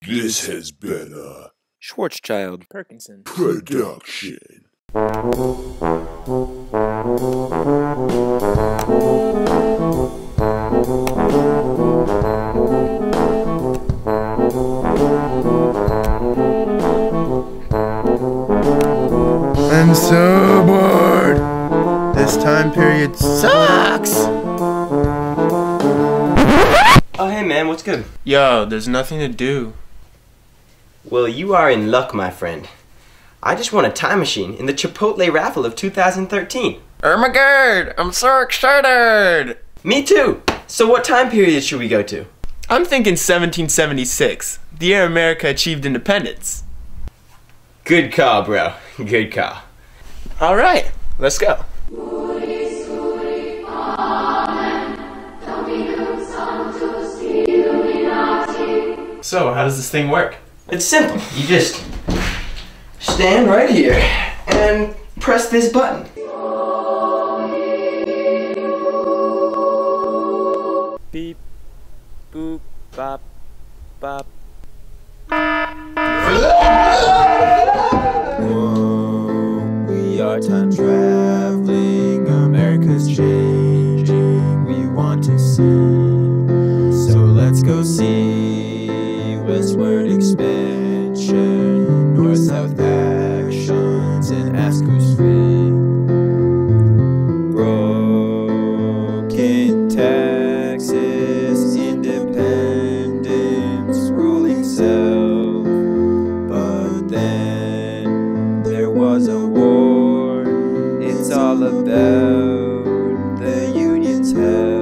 This has been a Schwarzschild Perkinson production. I'm so bored. This time period sucks. Oh hey man, what's good? Yo, there's nothing to do. Well, you are in luck, my friend. I just won a time machine in the Chipotle raffle of 2013. Oh my god, I'm so excited. Me too! So what time period should we go to? I'm thinking 1776, the year America achieved independence. Good call, bro. Good call. Alright, let's go. So, how does this thing work? It's simple. You just stand right here and press this button. beep boop bop bop. Whoa, we are time traveling, America's changing, we want to see, so let's go see. Westward expansion, north-south actions, and ask who's free. Broken taxes, independence, ruling self. But then there was a war. It's all about the Union's hell.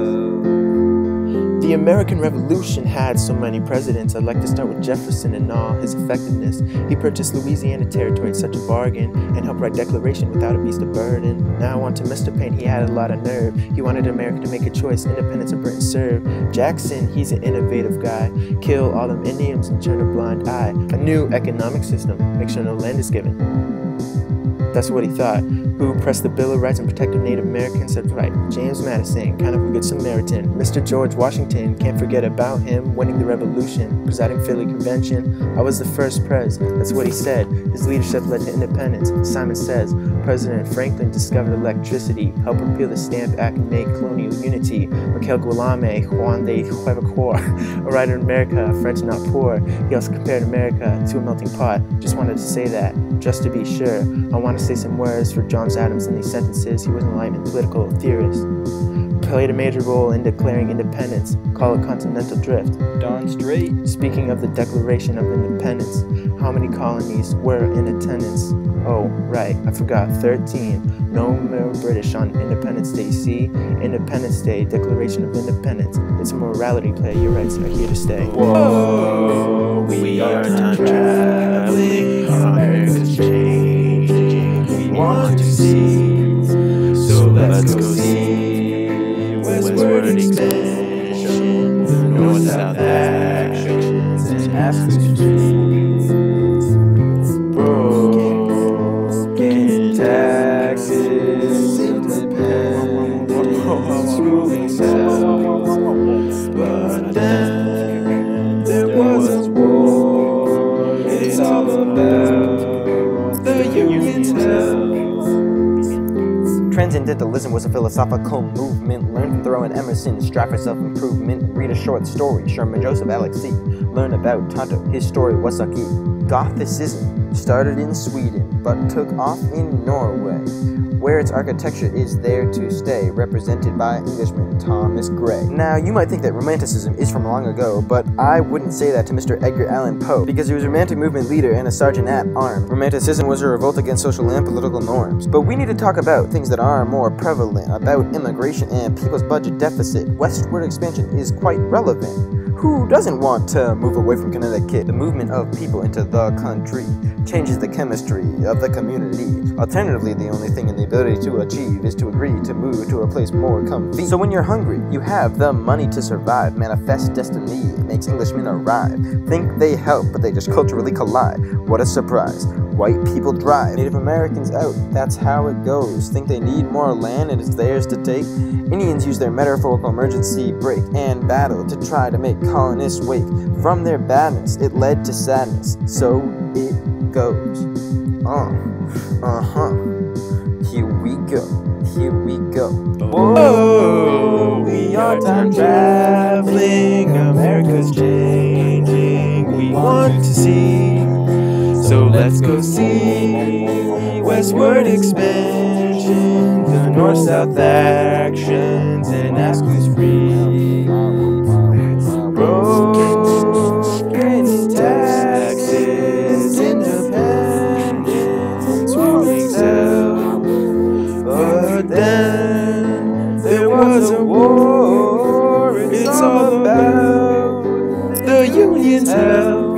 The American Revolution had so many presidents. I'd like to start with Jefferson and all his effectiveness. He purchased Louisiana territory at such a bargain and helped write Declaration without a beast of burden. Now on to Mr. Paine, he had a lot of nerve. He wanted America to make a choice, independence or Britain serve. Jackson, he's an innovative guy. Kill all them Indians and turn a blind eye. A new economic system, make sure no land is given. That's what he thought. Who pressed the Bill of Rights and protected Native Americans? That's right, James Madison, kind of a good Samaritan. Mr. George Washington, can't forget about him, winning the Revolution, presiding Philly Convention. I was the first pres, that's what he said. His leadership led to independence. Simon says, President Franklin discovered electricity, helped repeal the Stamp Act and make colonial unity. Michael Guillaume, Juan de Quebecois, a writer in America, French not poor. He also compared America to a melting pot. Just wanted to say that, just to be sure. I want to say some words for John Adams in these sentences. He was an enlightenment political theorist. Played a major role in declaring independence. Call it continental drift. Darn straight. Speaking of the Declaration of Independence, how many colonies were in attendance? Oh, right, I forgot, 13. No more British on Independence Day, see? Independence Day, Declaration of Independence. It's a morality play, your rights are here to stay. Whoa, we are time traveling, America's changing, we want to see, so let's go see. Westward expansion, north-south actions, and ask who's free. Broken taxes, independence, ruling self. But then there was a war. It's all about the Union's hell. Transcendentalism was a philosophical movement. Learn from Thoreau and Emerson, strive for self-improvement. Read a short story, Sherman Joseph Alexie. Learn about Tonto, his story was a key. Gothicism started in Sweden, but took off in Norway, where its architecture is there to stay, represented by Englishman Thomas Gray. Now, you might think that Romanticism is from long ago, but I wouldn't say that to Mr. Edgar Allan Poe, because he was a Romantic movement leader and a sergeant at arms. Romanticism was a revolt against social and political norms. But we need to talk about things that are more prevalent, about immigration and people's budget deficit. Westward expansion is quite relevant. Who doesn't want to move away from Connecticut? The movement of people into the country changes the chemistry of the community. Alternatively, the only thing in the ability to achieve is to agree to move to a place more comfy. So when you're hungry, you have the money to survive. Manifest destiny makes Englishmen arrive. Think they help, but they just culturally collide. What a surprise. White people drive Native Americans out, that's how it goes. Think they need more land and it's theirs to take? Indians use their metaphorical emergency brake and battle to try to make colonists wake from their badness. It led to sadness, so it goes. Here we go, here we go. Whoa, we are time traveling, America's changing, we want to see. So let's go see westward expansion, the north-south actions, and ask who's free. Broken taxes, independence, ruling south. But then there was a war, it's all about the Union's hell.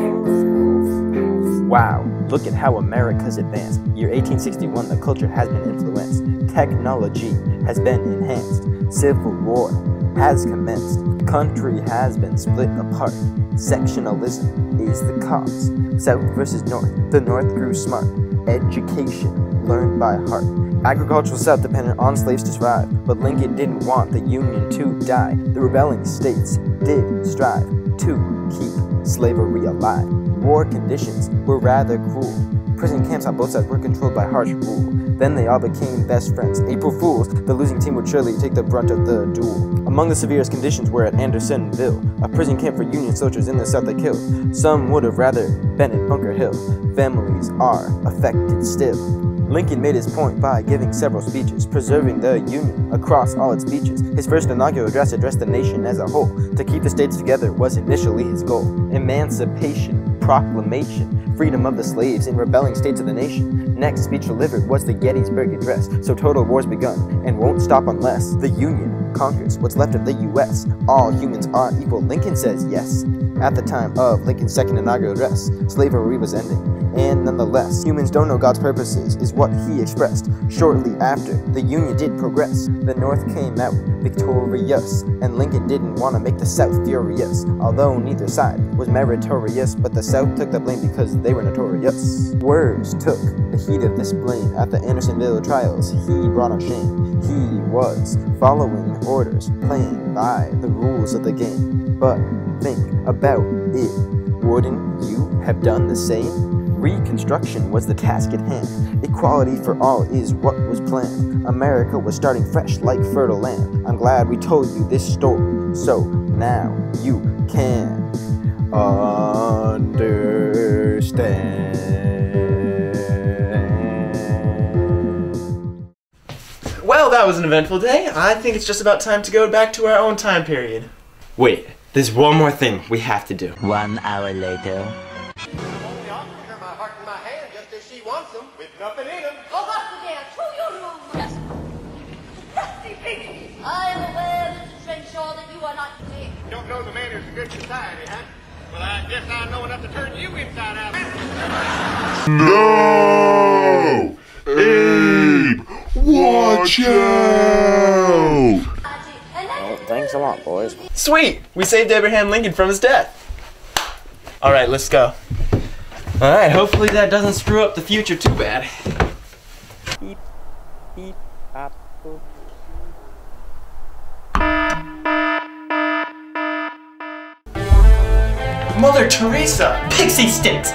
Wow, look at how America's advanced. Year 1861, the culture has been influenced. Technology has been enhanced. Civil war has commenced. Country has been split apart. Sectionalism is the cause. South versus North, the North grew smart. Education learned by heart. Agricultural South depended on slaves to survive, but Lincoln didn't want the Union to die. The rebelling states did strive to keep slavery alive. War conditions were rather cruel. Prison camps on both sides were controlled by harsh rule. Then they all became best friends. April Fools, the losing team would surely take the brunt of the duel. Among the severest conditions were at Andersonville, a prison camp for Union soldiers in the South they killed. Some would have rather been at Bunker Hill. Families are affected still. Lincoln made his point by giving several speeches, preserving the Union across all its beaches. His first inaugural address addressed the nation as a whole. To keep the states together was initially his goal. Emancipation, proclamation, freedom of the slaves in rebelling states of the nation. Next speech delivered was the Gettysburg Address. So total war's begun and won't stop unless the Union conquers what's left of the U.S. All humans are equal, Lincoln says yes. At the time of Lincoln's second inaugural address, slavery was ending. And nonetheless, humans don't know God's purposes, is what he expressed. Shortly after, the Union did progress. The North came out victorious, and Lincoln didn't want to make the South furious. Although neither side was meritorious, but the South took the blame because they were notorious. Words took the heat of this blame. At the Andersonville trials, he brought on shame. He was following orders, playing by the rules of the game. But think about it, wouldn't you have done the same? Reconstruction was the task at hand. Equality for all is what was planned. America was starting fresh like fertile land. I'm glad we told you this story, so now you can understand. Well, that was an eventful day. I think it's just about time to go back to our own time period. Wait, there's one more thing we have to do. 1 hour later. I am aware, Mr. Trenshaw, that you are not clear. Don't know the manners of good society, huh? Well, I guess I know enough to turn you inside out. No! Abe! Watch out! Well, thanks a lot, boys. Sweet! We saved Abraham Lincoln from his death. Alright, let's go. Alright, hopefully that doesn't screw up the future too bad. Beep, beep, bop, boop. Mother Teresa! Pixie sticks!